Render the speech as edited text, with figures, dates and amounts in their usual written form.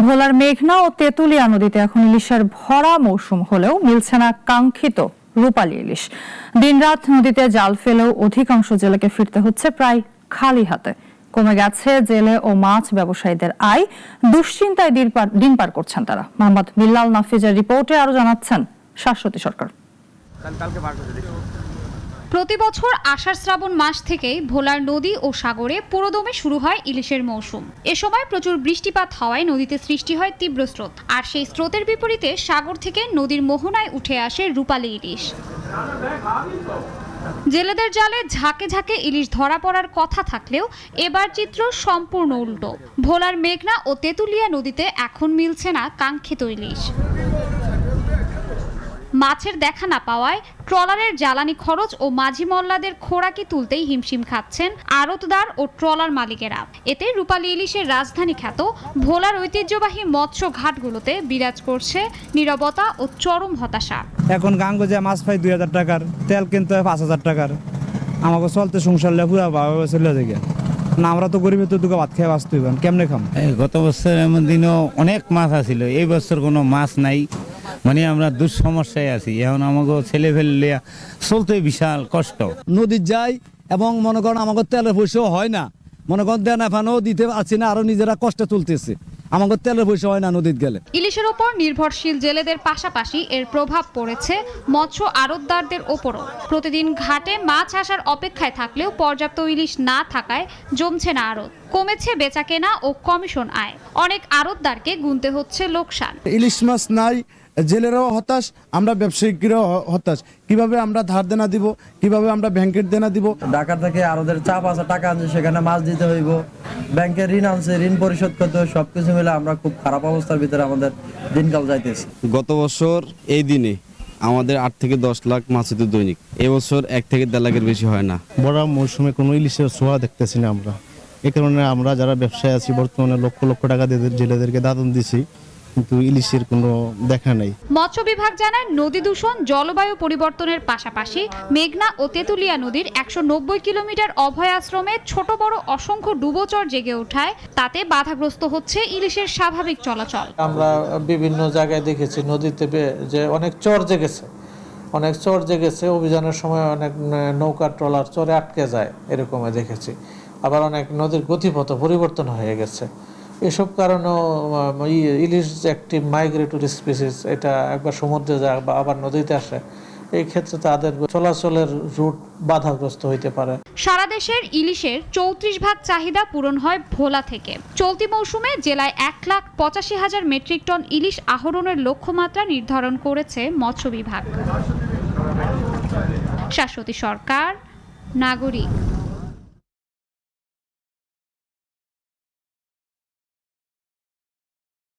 ভোলার মেঘনা ও তেঁতুলিয়া নদীতে এখন ইলিশের ভরা মৌসুম হলেও মিলছে না কাঙ্ক্ষিত রূপালী ইলিশ। দিনরাত নদীতে জাল ফেলেও অধিকাংশ জেলেকে ফিরতে হচ্ছে প্রায় খালি হাতে। কমে গেছে জেলে ও মাছ ব্যবসায়ীদের আয়, দুশ্চিন্তায় দিন পার করছেন তারা। মোহাম্মদ বিল্লাল নাফিজের রিপোর্টে আরো জানাচ্ছেন শাশ্বতী সরকার। প্রতি বছর আষাঢ় শ্রাবণ মাস থেকেই ভোলার নদী ও সাগরে পুরোদমে শুরু হয় ইলিশের মৌসুম। এ সময় প্রচুর বৃষ্টিপাত হওয়ায় নদীতে সৃষ্টি হয় তীব্র স্রোত, আর সেই স্রোতের বিপরীতে সাগর থেকে নদীর মোহনায় উঠে আসে রূপালী ইলিশ। জেলেদের জালে ঝাঁকে ঝাঁকে ইলিশ ধরা পড়ার কথা থাকলেও এবার চিত্র সম্পূর্ণ উল্টো। ভোলার মেঘনা ও তেঁতুলিয়া নদীতে এখন মিলছে না কাঙ্ক্ষিত ইলিশ। মাছের দেখা না পাওয়ায় ট্রলারের জ্বালানি খরচ ও মাঝি মল্লাদের খোরাকি তুলতেই হিমশিম খাচ্ছেন আড়তদার ও ট্রলার মালিকেরা। এতে রূপালী ইলিশের রাজধানী খ্যাত ভোলার ঐতিহ্যবাহী মৎস্য ঘাটগুলোতে বিরাজ করছে নীরবতা ও চরম হতাশা। এখন গাঙ্গো যে মাছ পাই 2000 টাকার, তেল কিনতে হয় 5000 টাকার। আমাকে চলতে সংসার পুরা ভাবে চলে যায় না। আমরা তো গরিবের তো দুটো ভাত খেয়ে বাঁচতে হইবেন, কেমনে খাম? গত বছর এমন দিনও অনেক মাছ আছিল, এই বছর কোনো মাছ নাই। মানে আমরা দুঃসমস্যায় আছি। এখন আমাকে ছেলে ফেললে চলতে বিশাল কষ্ট। নদীর যাই এবং মনে করেন আমাকে তেলের পয়সাও হয় না, মনে করেন দেনা ফানও দিতে পারছি না, আরো নিজেরা কষ্টে তুলতেছে। আমাকে তেলের পয়সা হয় না নদীত গেলে। ইলিশের ওপর নির্ভরশীল জেলেদের পাশাপাশি এর প্রভাব পড়েছে মৎস্য আড়তদারদের ওপরও। প্রতিদিন ঘাটে মাছ আসার অপেক্ষায় থাকলেও পর্যাপ্ত ইলিশ না থাকায় জমছে না আড়ত, কমেছে বেচাকেনা ও কমিশন আয়। অনেক আড়তদারকে গুনতে হচ্ছে লোকসান। ইলিশ মাছ নাই, জেলেরাও হতাশ, আমরা ব্যবসায়িকরাও হতাশ। কিভাবে আমরা ধার দেনা দিব, কিভাবে আমরা ব্যাংকের দেনা দিব? ঢাকা থেকে আরদের চাপ আছে, টাকা আনছে, সেখানে মাছ দিতে হইব, ব্যাংকের ঋণ আনছে, ঋণ পরিশোধ করতে হবে। সবকিছু মিলে আমরা খুব খারাপ অবস্থার ভিতরে আমাদের দিনকাল যাইতেছে। গত বছর এই দিনে আমাদের 8 থেকে 10 লাখ মাছ হতো দৈনিক। এবছর 1 থেকে 1.5 লাখের বেশি হয় না। বড় মৌসুমে কোনো ইলিশের ছোঁয়া দেখতেছি না আমরা। এই কারণে আমরা যারা ব্যবসায় আছি বর্তমানে লক্ষ লক্ষ টাকা জেলেদেরকে দাদন দিছি, কিন্তু ইলিশের কোনো দেখা নাই। মৎস্য বিভাগ জানায় নদী দূষণ, জলবায়ু পরিবর্তনের পাশাপাশি মেঘনা ও তেঁতুলিয়া নদীর 190 কিলোমিটার অভয় আশ্রমে ছোট বড় অসংখ্য ডুবোচর জেগে ওঠায় তাতে বাধাগ্রস্ত হচ্ছে ইলিশের স্বাভাবিক চলাচল। আমরা বিভিন্ন জায়গায় দেখেছি নদীতে যে অনেক চর জেগেছে, অভিযানের সময় অনেক নৌকা ট্রলার চরে আটকে যায়, এরকম দেখেছি। আবার অনেক নদীর গতিপথ পরিবর্তন হয়ে গেছে। এসব কারণেও ইলিশ একটি মাইগ্রেটরি স্পিসিস, এটা একবার সমুদ্রে যায় বা আবার নদীতে আসে, এই ক্ষেত্রে তাদের চলাচলের রুট বাধাগ্রস্ত হইতে পারে। সারা দেশের ইলিশের 34% চাহিদা পূরণ হয় ভোলা থেকে। চলতি মৌসুমে জেলায় 1,85,000 মেট্রিক টন ইলিশ আহরণের লক্ষ্যমাত্রা নির্ধারণ করেছে মৎস্য বিভাগ। শাশ্বতী সরকার, নাগরিক।